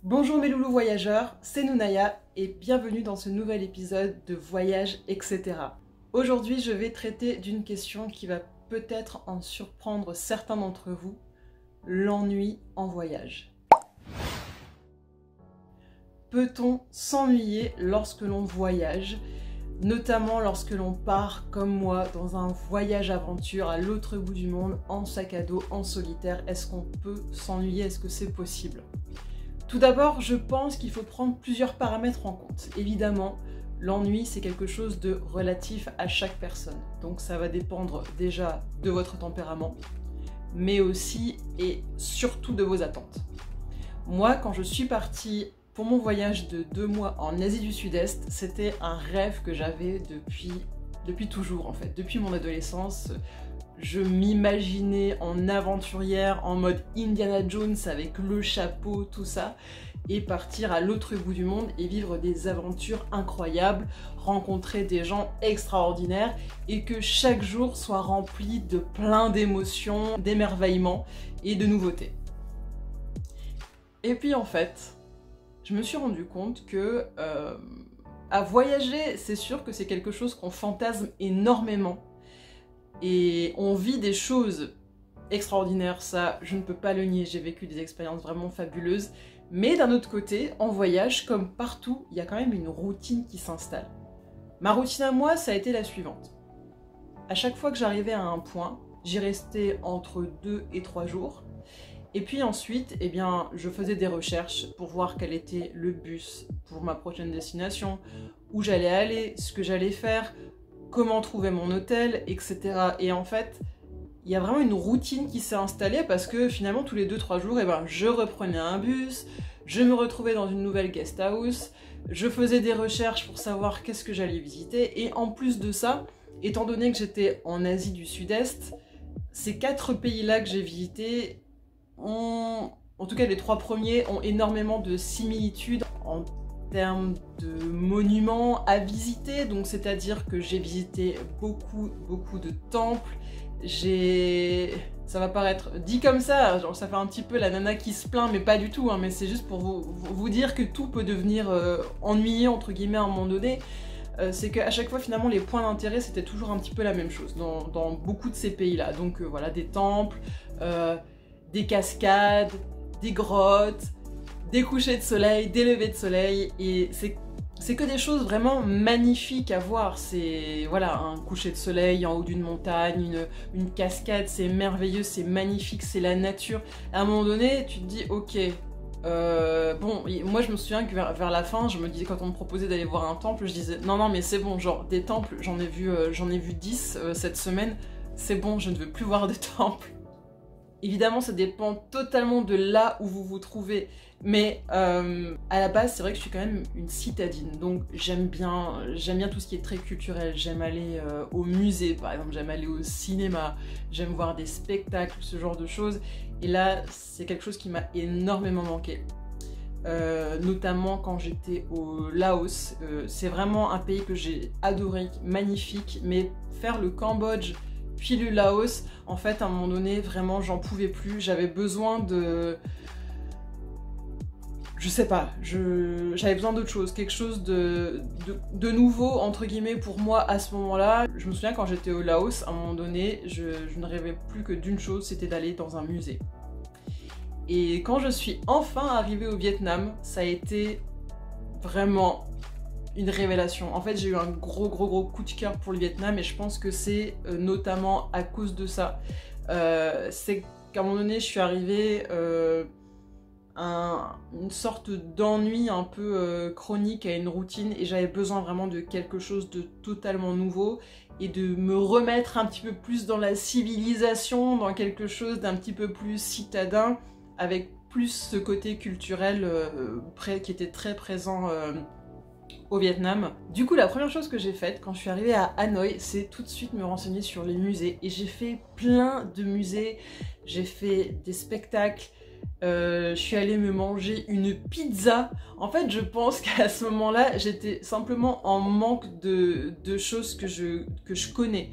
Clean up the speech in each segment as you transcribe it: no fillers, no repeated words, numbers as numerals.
Bonjour mes loulous voyageurs, c'est Nounaya et bienvenue dans ce nouvel épisode de Voyage etc. Aujourd'hui je vais traiter d'une question qui va peut-être en surprendre certains d'entre vous, l'ennui en voyage. Peut-on s'ennuyer lorsque l'on voyage, notamment lorsque l'on part comme moi dans un voyage aventure à l'autre bout du monde, en sac à dos, en solitaire? Est-ce qu'on peut s'ennuyer? Est-ce que c'est possible? Tout d'abord, je pense qu'il faut prendre plusieurs paramètres en compte. Évidemment, l'ennui, c'est quelque chose de relatif à chaque personne. Donc ça va dépendre déjà de votre tempérament, mais aussi et surtout de vos attentes. Moi, quand je suis partie pour mon voyage de 2 mois en Asie du Sud-Est, c'était un rêve que j'avais depuis toujours en fait. Depuis mon adolescence, je m'imaginais en aventurière, en mode Indiana Jones avec le chapeau, tout ça, et partir à l'autre bout du monde et vivre des aventures incroyables, rencontrer des gens extraordinaires et que chaque jour soit rempli de plein d'émotions, d'émerveillements et de nouveautés. Et puis en fait, je me suis rendu compte que à voyager, c'est sûr que c'est quelque chose qu'on fantasme énormément. Et on vit des choses extraordinaires, ça je ne peux pas le nier, j'ai vécu des expériences vraiment fabuleuses. Mais d'un autre côté, en voyage, comme partout, il y a quand même une routine qui s'installe. Ma routine à moi, ça a été la suivante. À chaque fois que j'arrivais à un point, j'y restais entre 2 et 3 jours. Et puis ensuite, eh bien, je faisais des recherches pour voir quel était le bus pour ma prochaine destination, où j'allais aller, ce que j'allais faire, comment trouver mon hôtel, etc. Et en fait, il y a vraiment une routine qui s'est installée parce que finalement, tous les 2-3 jours, eh ben, je reprenais un bus, je me retrouvais dans une nouvelle guest house, je faisais des recherches pour savoir qu'est-ce que j'allais visiter. Et en plus de ça, étant donné que j'étais en Asie du Sud-Est, ces 4 pays-là que j'ai visités en tout cas les 3 premiers, ont énormément de similitudes en termes de monuments à visiter, donc c'est-à-dire que j'ai visité beaucoup de temples. Ça va paraître dit comme ça, genre ça fait un petit peu la nana qui se plaint, mais pas du tout, hein, mais c'est juste pour vous dire que tout peut devenir ennuyeux entre guillemets à un moment donné. C'est qu'à chaque fois finalement les points d'intérêt c'était toujours un petit peu la même chose dans beaucoup de ces pays-là. Donc voilà, des temples, des cascades, des grottes, des couchers de soleil, des levées de soleil, et c'est que des choses vraiment magnifiques à voir. C'est voilà, un coucher de soleil en haut d'une montagne, une cascade, c'est merveilleux, c'est magnifique, c'est la nature. À un moment donné, tu te dis ok, bon, moi je me souviens que vers la fin, je me disais, quand on me proposait d'aller voir un temple, je disais non mais c'est bon, genre des temples, j'en ai vu 10 cette semaine, c'est bon, je ne veux plus voir de temples. Évidemment, ça dépend totalement de là où vous vous trouvez, mais à la base, c'est vrai que je suis quand même une citadine, donc j'aime bien tout ce qui est très culturel. J'aime aller au musée, par exemple, j'aime aller au cinéma, j'aime voir des spectacles, ce genre de choses, et là, c'est quelque chose qui m'a énormément manqué. Notamment quand j'étais au Laos, c'est vraiment un pays que j'ai adoré, magnifique, mais faire le Cambodge puis le Laos, en fait, à un moment donné, vraiment, j'en pouvais plus. J'avais besoin de... Je sais pas, j'avais besoin d'autre chose, quelque chose de nouveau, entre guillemets, pour moi à ce moment-là. Je me souviens quand j'étais au Laos, à un moment donné, je ne rêvais plus que d'une chose, c'était d'aller dans un musée. Et quand je suis enfin arrivée au Vietnam, ça a été vraiment une révélation. En fait, j'ai eu un gros coup de cœur pour le Vietnam et je pense que c'est notamment à cause de ça. C'est qu'à un moment donné, je suis arrivée une sorte d'ennui un peu chronique à une routine et j'avais besoin vraiment de quelque chose de totalement nouveau et de me remettre un petit peu plus dans la civilisation, dans quelque chose d'un petit peu plus citadin, avec plus ce côté culturel qui était très présent au Vietnam. Du coup, la première chose que j'ai faite quand je suis arrivée à Hanoï, c'est tout de suite me renseigner sur les musées. Et j'ai fait plein de musées, j'ai fait des spectacles, je suis allée me manger une pizza. En fait, je pense qu'à ce moment-là, j'étais simplement en manque de choses que je connais.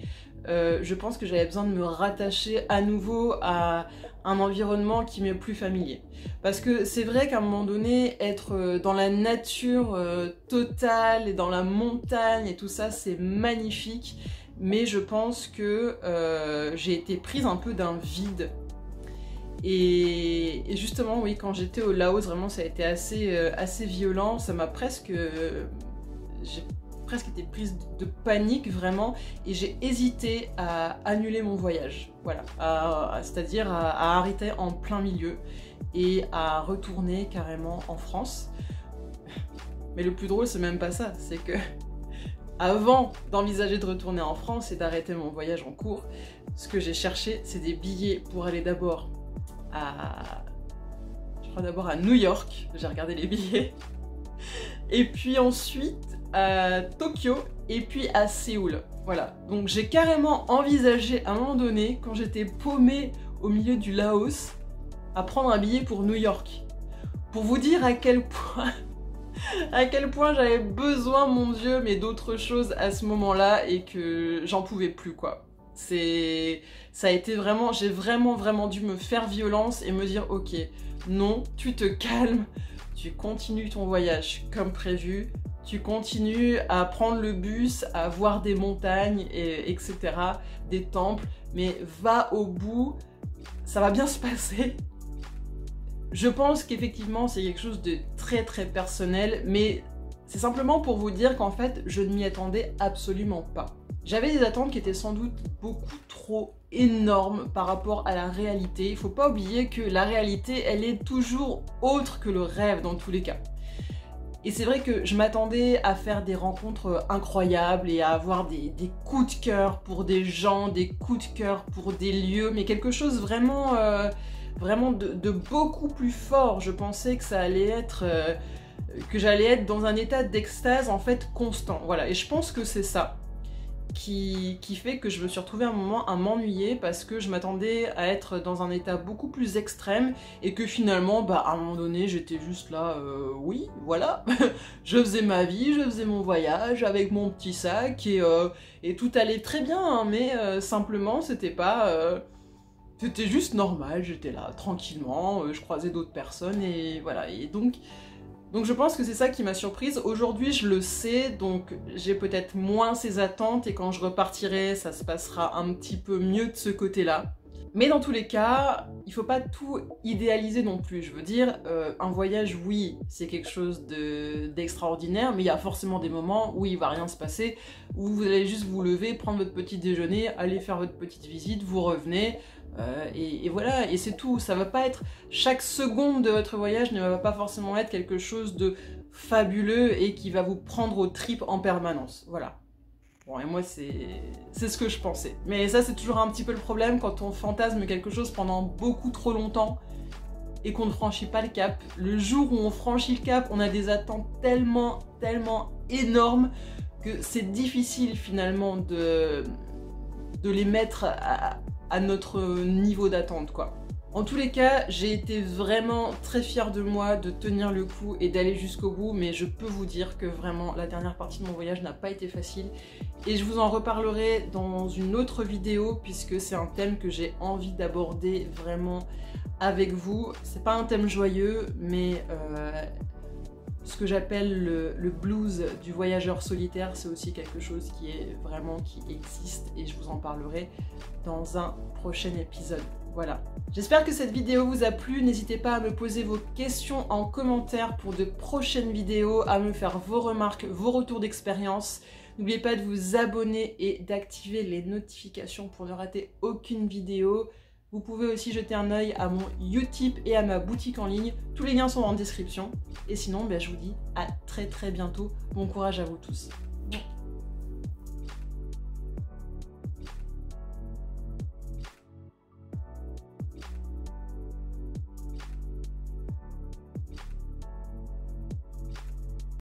je pense que j'avais besoin de me rattacher à nouveau à un environnement qui m'est plus familier. Parce que c'est vrai qu'à un moment donné, être dans la nature totale et dans la montagne et tout ça, c'est magnifique, mais je pense que j'ai été prise un peu d'un vide. Et justement, oui, quand j'étais au Laos, vraiment, ça a été assez violent, ça m'a presque... j'ai presque été prise de panique vraiment et j'ai hésité à annuler mon voyage, voilà, c'est-à-dire à arrêter en plein milieu et à retourner carrément en France. Mais le plus drôle c'est même pas ça, c'est que avant d'envisager de retourner en France et d'arrêter mon voyage en cours, ce que j'ai cherché c'est des billets pour aller d'abord à New York, j'ai regardé les billets, et puis ensuite à Tokyo et puis à Séoul. Voilà, donc j'ai carrément envisagé à un moment donné, quand j'étais paumée au milieu du Laos, à prendre un billet pour New York. Pour vous dire à quel point j'avais besoin, mon Dieu, mais d'autres choses à ce moment-là et que j'en pouvais plus, quoi. Ça a été vraiment, j'ai vraiment dû me faire violence et me dire ok, non, tu te calmes, tu continues ton voyage comme prévu, tu continues à prendre le bus, à voir des montagnes, etc., des temples, mais va au bout, ça va bien se passer. Je pense qu'effectivement c'est quelque chose de très personnel, mais c'est simplement pour vous dire qu'en fait je ne m'y attendais absolument pas. J'avais des attentes qui étaient sans doute beaucoup trop énormes par rapport à la réalité. Il faut pas oublier que la réalité, elle est toujours autre que le rêve dans tous les cas. Et c'est vrai que je m'attendais à faire des rencontres incroyables et à avoir des coups de cœur pour des gens, des coups de cœur pour des lieux, mais quelque chose vraiment, vraiment de beaucoup plus fort. Je pensais que ça allait être... que j'allais être dans un état d'extase en fait constant. Voilà, et je pense que c'est ça qui fait que je me suis retrouvée à un moment à m'ennuyer parce que je m'attendais à être dans un état beaucoup plus extrême et que finalement, bah, à un moment donné, j'étais juste là, oui, voilà, je faisais ma vie, je faisais mon voyage avec mon petit sac et tout allait très bien, hein, mais simplement, c'était pas... c'était juste normal, j'étais là, tranquillement, je croisais d'autres personnes et voilà, et donc je pense que c'est ça qui m'a surprise. Aujourd'hui je le sais, donc j'ai peut-être moins ces attentes et quand je repartirai ça se passera un petit peu mieux de ce côté-là. Mais dans tous les cas, il faut pas tout idéaliser non plus. Je veux dire, un voyage, oui, c'est quelque chose d'extraordinaire, mais il y a forcément des moments où il va rien se passer, où vous allez juste vous lever, prendre votre petit déjeuner, aller faire votre petite visite, vous revenez, et voilà, et c'est tout. Ça va pas être... Chaque seconde de votre voyage ne va pas forcément être quelque chose de fabuleux et qui va vous prendre aux tripes en permanence. Voilà. Bon, et moi, c'est ce que je pensais. Mais ça, c'est toujours un petit peu le problème quand on fantasme quelque chose pendant beaucoup trop longtemps et qu'on ne franchit pas le cap. Le jour où on franchit le cap, on a des attentes tellement énormes que c'est difficile finalement de les mettre à notre niveau d'attente, quoi. En tous les cas, j'ai été vraiment très fière de moi de tenir le coup et d'aller jusqu'au bout, mais je peux vous dire que vraiment la dernière partie de mon voyage n'a pas été facile et je vous en reparlerai dans une autre vidéo puisque c'est un thème que j'ai envie d'aborder vraiment avec vous. C'est pas un thème joyeux, mais ce que j'appelle le blues du voyageur solitaire, c'est aussi quelque chose qui existe et je vous en parlerai dans un prochain épisode. Voilà. J'espère que cette vidéo vous a plu. N'hésitez pas à me poser vos questions en commentaire pour de prochaines vidéos, à me faire vos remarques, vos retours d'expérience. N'oubliez pas de vous abonner et d'activer les notifications pour ne rater aucune vidéo. Vous pouvez aussi jeter un œil à mon Utip et à ma boutique en ligne. Tous les liens sont en description. Et sinon, je vous dis à très bientôt. Bon courage à vous tous.